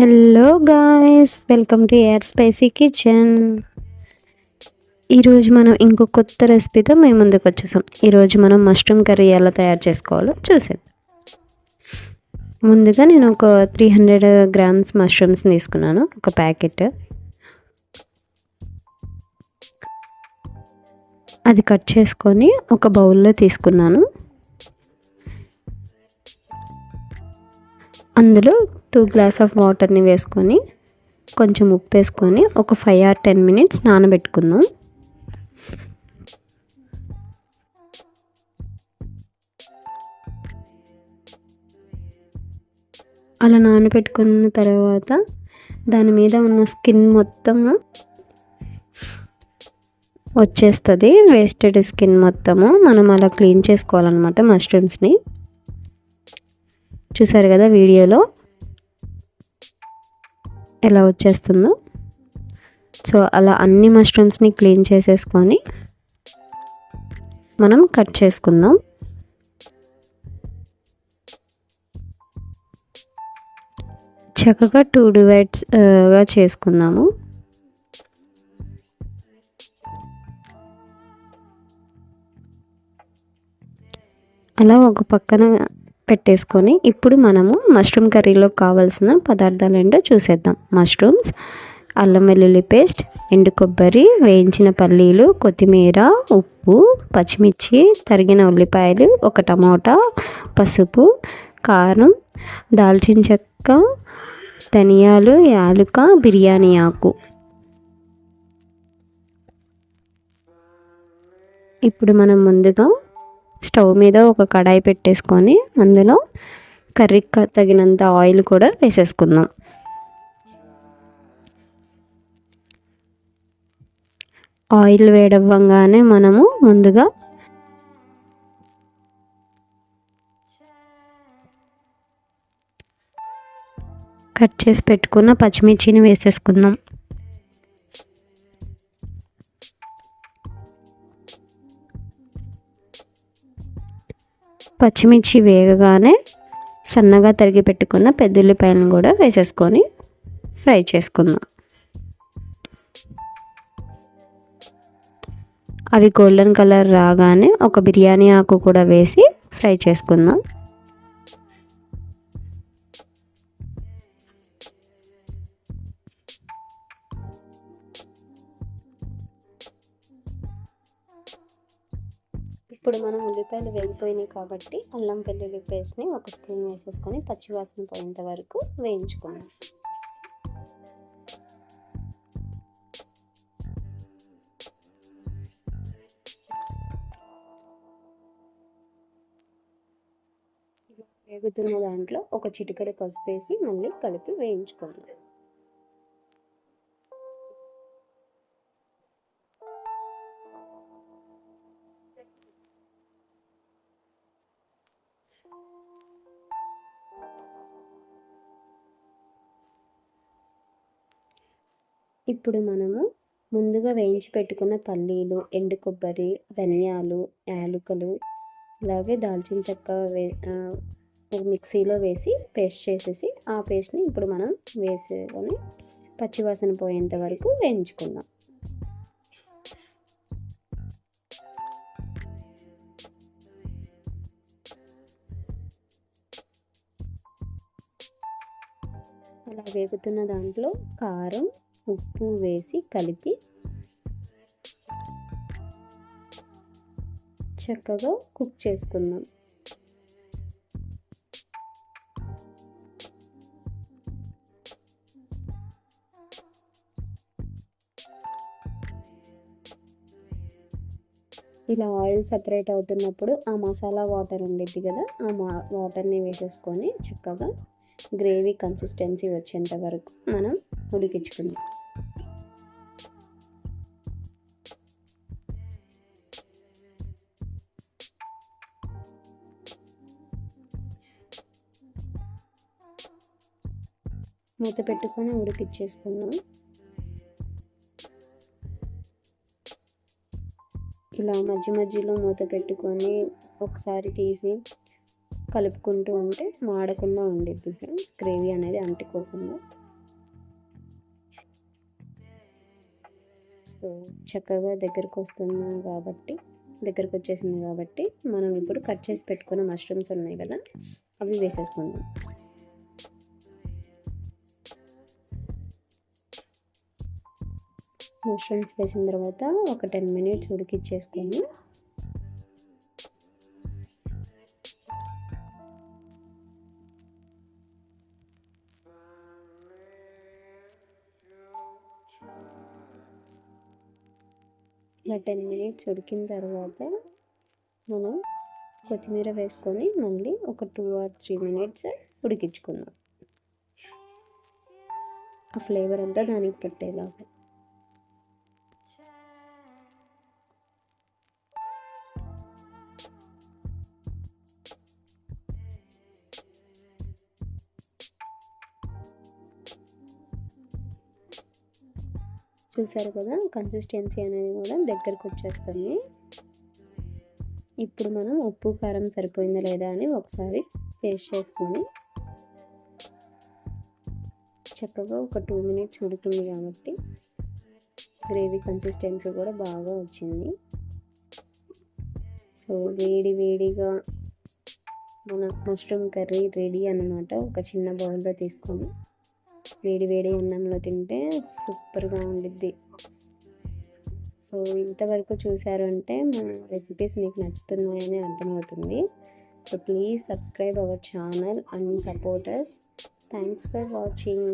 Hello guys, welcome to air spicy kitchen. ఈరోజు మనం ఇంకో కొత్త రెసిపీతో మేము ముందుకు వచ్చేసాం. ఈరోజు మనం మష్రూమ్ కర్రీ ఎలా తయారు చేసుకోవాలో చూసేద్దాం. ముందుగా నేను ఒక 300 గ్రామ్స్ మష్రూమ్స్ తీసుకున్నాను, ఒక ప్యాకెట్. అది కట్ చేసుకొని ఒక బౌల్లో తీసుకున్నాను. అందులో 2 గ్లాస్ ఆఫ్ వాటర్ని వేసుకొని కొంచెం ఉప్పు వేసుకొని ఒక 5 or 10 మినిట్స్ నానబెట్టుకుందాం. అలా నానబెట్టుకున్న తర్వాత దాని మీద ఉన్న స్కిన్ మొత్తం వచ్చేస్తుంది. వేస్టెడ్ స్కిన్ మొత్తము మనం అలా క్లీన్ చేసుకోవాలన్నమాట మష్రూమ్స్ని. చూసారు కదా వీడియోలో ఎలా వచ్చేస్తుందో. సో అలా అన్ని మష్రూమ్స్ని క్లీన్ చేసేసుకొని మనం కట్ చేసుకుందాం. చక్కగా 2 డివైడ్స్గా చేసుకుందాము. అలా ఒక పక్కన పెట్టేసుకొని ఇప్పుడు మనము మష్రూమ్ కర్రీలో కావాల్సిన పదార్థాలు ఏంటో చూసేద్దాం. మష్రూమ్స్, అల్లం వెల్లుల్లి పేస్ట్, ఎండు కొబ్బరి, వేయించిన పల్లీలు, కొత్తిమీర, ఉప్పు, పచ్చిమిర్చి, తరిగిన ఉల్లిపాయలు, ఒక టమోటా, పసుపు, కారం, దాల్చిన చెక్క, ధనియాలు, యాలుక, బిర్యానీ ఆకు. ఇప్పుడు మనం ముందుగా స్టవ్ మీద ఒక కడాయి పెట్టేసుకొని అందులో కర్రీకి తగినంత ఆయిల్ కూడా వేసేసుకుందాం. ఆయిల్ వేడవ్వగానే మనము ముందుగా కట్ చేసి పెట్టుకున్న పచ్చిమిర్చిని వేసేసుకుందాం. పచ్చిమిర్చి వేగగానే సన్నగా తరిగి పెట్టుకున్న పెద్దుల్లిపాయలను కూడా వేసేసుకొని ఫ్రై చేసుకుందాం. అవి గోల్డెన్ కలర్ రాగానే ఒక బిర్యానీ ఆకు కూడా వేసి ఫ్రై చేసుకుందాం. ఇప్పుడు మనం ఉల్లిపాయలు వేగిపోయినాయి కాబట్టి అల్లం వెల్లుల్లి పేస్ట్ని ఒక స్పూన్ వేసేసుకొని పచ్చివాసన పోయేంత వరకు వేయించుకుందాం. వేగుతున్న దాంట్లో ఒక చిటికెడు పసుపు వేసి మళ్ళీ కలిపి వేయించుకోండి. ఇప్పుడు మనము ముందుగా వేయించి పెట్టుకున్న పల్లీలు, ఎండు కొబ్బరి, ధనియాలు, యాలుకలు, అలాగే దాల్చిన చెక్క మిక్సీలో వేసి పేస్ట్ చేసేసి ఆ పేస్ట్ని ఇప్పుడు మనం వేసుకొని పచ్చివాసన పోయేంత వరకు వేయించుకుందాం. అలా వేగుతున్న దాంట్లో కారం, ఉప్పు వేసి కలిపి చక్కగా కుక్ చేసుకుందాం. ఇలా ఆయిల్ సపరేట్ అవుతున్నప్పుడు ఆ మసాలా వాటర్ ఉండిద్ది కదా, ఆ వాటర్ని వేసేసుకొని చక్కగా గ్రేవీ కన్సిస్టెన్సీ వచ్చేంత వరకు మనం ఉడికించుకుందాం. మూత పెట్టుకొని ఉడికిచ్చేసుకుందాం. ఇలా మధ్య మధ్యలో మూత పెట్టుకొని ఒకసారి తీసి కలుపుకుంటూ ఉంటే మాడకుండా ఉండిద్ది ఫ్రెండ్స్, గ్రేవీ అనేది అంటుకోకుండా. సో చక్కగా దగ్గరకు వచ్చేసింది కాబట్టి మనం ఇప్పుడు కట్ చేసి పెట్టుకున్న మష్రూమ్స్ ఉన్నాయి కదా, అవి వేసేసుకుందాం. మష్రూమ్స్ వేసిన తర్వాత ఒక 10 మినిట్స్ ఉడికిచ్చేసుకొని ఇలా 10 మినిట్స్ ఉడికిన తర్వాత మనం కొత్తిమీర వేసుకొని మళ్ళీ ఒక 2 or 3 మినిట్స్ ఉడికించుకుందాం. ఆ ఫ్లేవర్ అంతా దానికి పట్టేలాగా. చూసారు కదా, కన్సిస్టెన్సీ అనేది కూడా దగ్గరకు వచ్చేస్తుంది. ఇప్పుడు మనం ఉప్పు కారం సరిపోయిందా లేదా అని ఒకసారి టేస్ట్ చేసుకొని చక్కగా ఒక 2 మినిట్స్ ఉడుతుంది కాబట్టి గ్రేవీ కన్సిస్టెన్సీ కూడా బాగా వచ్చింది. సో వేడిగా మన మష్రూమ్ కర్రీ రెడీ అన్నమాట. ఒక చిన్న బౌల్లో తీసుకొని వేడి అన్నంలో తింటే సూపర్గా ఉండిద్ది. సో ఇంతవరకు చూసారు అంటే మన రెసిపీస్ మీకు నచ్చుతున్నాయని అర్థమవుతుంది. So please subscribe our channel and support us. Thanks for watching.